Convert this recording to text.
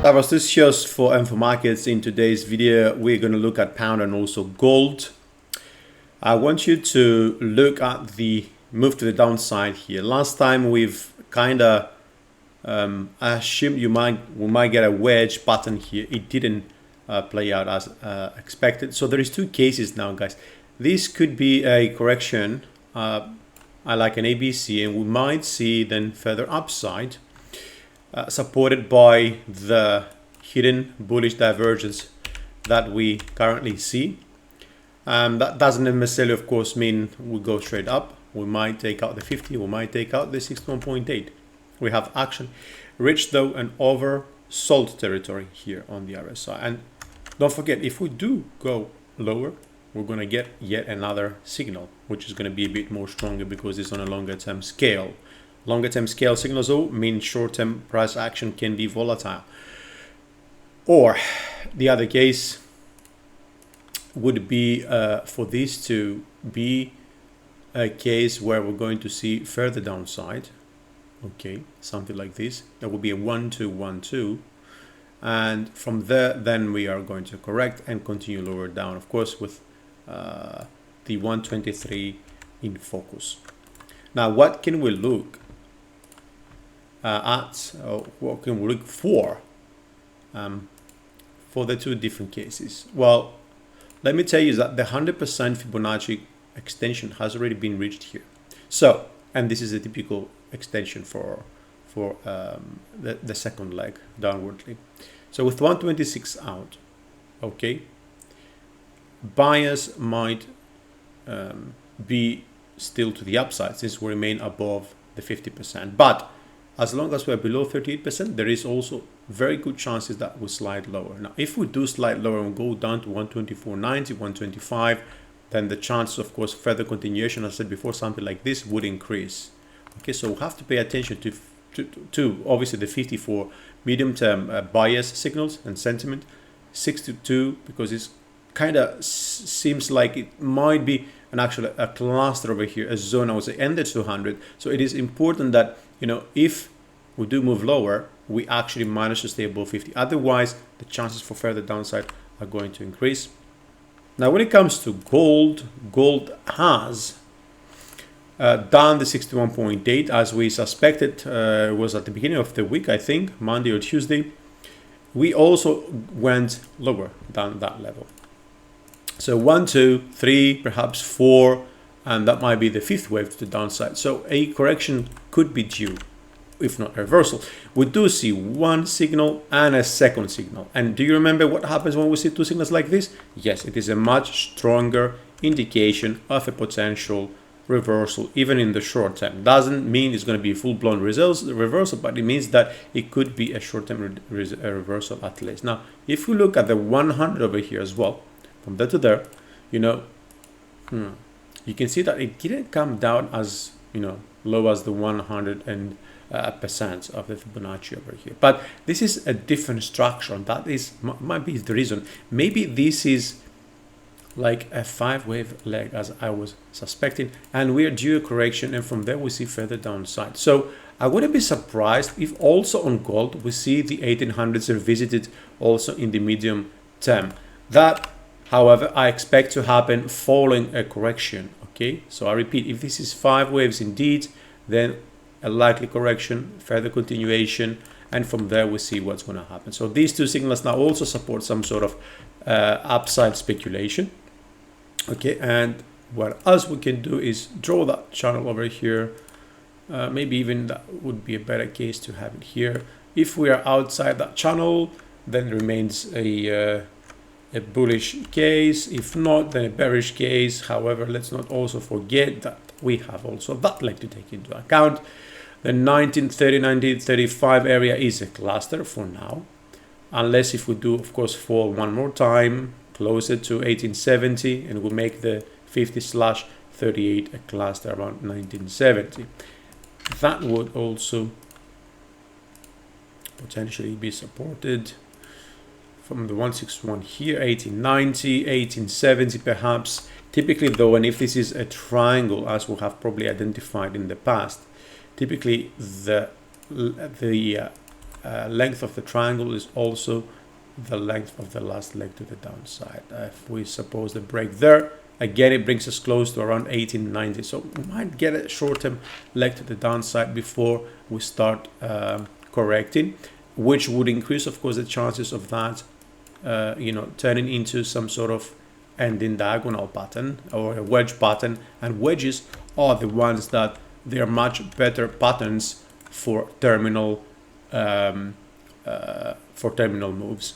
Stavros Tousios for M4Markets. In today's video, we're going to look at pound and also gold. I want you to look at the move to the downside here. Last time we've kind of assumed we might get a wedge pattern here. It didn't play out as expected. So there is two cases now, guys. This could be a correction, I like an ABC, and we might see then further upside. Supported by the hidden bullish divergence that we currently see. That doesn't necessarily, of course, mean we go straight up. We might take out the 50, we might take out the 61.8. We have action reached, though, an oversold territory here on the RSI. And don't forget, if we do go lower, we're going to get yet another signal, which is going to be a bit more stronger because it's on a longer term scale. Longer term scale signals though mean short term price action can be volatile. Or the other case would be for this to be a case where we're going to see further downside. Okay, something like this. That would be a 1-2-1-2. And from there, then we are going to correct and continue lower down, of course, with the 123 in focus. Now, what can we look what can we look for the two different cases? Well, let me tell you that the 100% Fibonacci extension has already been reached here. So, and this is a typical extension for the second leg downwardly. So with 126 out, okay, buyers might be still to the upside since we remain above the 50%, but as long as we're below 38%, there is also very good chances that we slide lower. Now, if we do slide lower and go down to 124.90, 125, then the chances, of course, further continuation, as I said before, something like this would increase. Okay, so we have to pay attention to obviously the 50 for medium-term bias signals and sentiment, 62 because it's kind of seems like it might be actually a cluster over here, a zone, I would say, and the 200. So it is important that, you know, if we do move lower, we actually manage to stay above 50. Otherwise, the chances for further downside are going to increase. Now, when it comes to gold, gold has done the 61.8 as we suspected. Was at the beginning of the week, I think, Monday or Tuesday. We also went lower than that level. So 1, 2, 3, perhaps 4, and that might be the fifth wave to the downside. So a correction could be due, if not a reversal. We do see one signal and a second signal. And do you remember what happens when we see two signals like this? Yes, it is a much stronger indication of a potential reversal, even in the short term. Doesn't mean it's going to be a full-blown reversal, but it means that it could be a short-term reversal at least. Now, if we look at the 100 over here as well, from there to there, you know, you can see that it didn't come down as, you know, low as the 100% of the Fibonacci over here. But this is a different structure, and that is might be the reason. Maybe this is like a 5-wave leg, as I was suspecting, and we are due a correction, and from there we see further downside. So I wouldn't be surprised if also on gold we see the 1800s revisited also in the medium term. That, however, I expect to happen following a correction. Okay, so I repeat, if this is 5 waves indeed, then a likely correction, further continuation, and from there we see what's going to happen. So these two signals now also support some sort of upside speculation. Okay, and what else we can do is draw that channel over here. Maybe even that would be a better case to have it here. If we are outside that channel, then remains a bullish case. If not, then a bearish case. However, let's not also forget that we have also that leg to take into account. The 1930, 1935 area is a cluster for now, unless if we do, of course, fall one more time closer to 1870, and we'll make the 50/38 a cluster around 1970. That would also potentially be supported from the 161 here, 1890, 1870 perhaps. Typically though, and if this is a triangle, as we have probably identified in the past, typically the length of the triangle is also the length of the last leg to the downside. If we suppose the break there, again, it brings us close to around 1890. So we might get a short-term leg to the downside before we start correcting, which would increase, of course, the chances of that, turning into some sort of ending diagonal pattern or a wedge pattern. And wedges are the ones that they are much better patterns for terminal moves.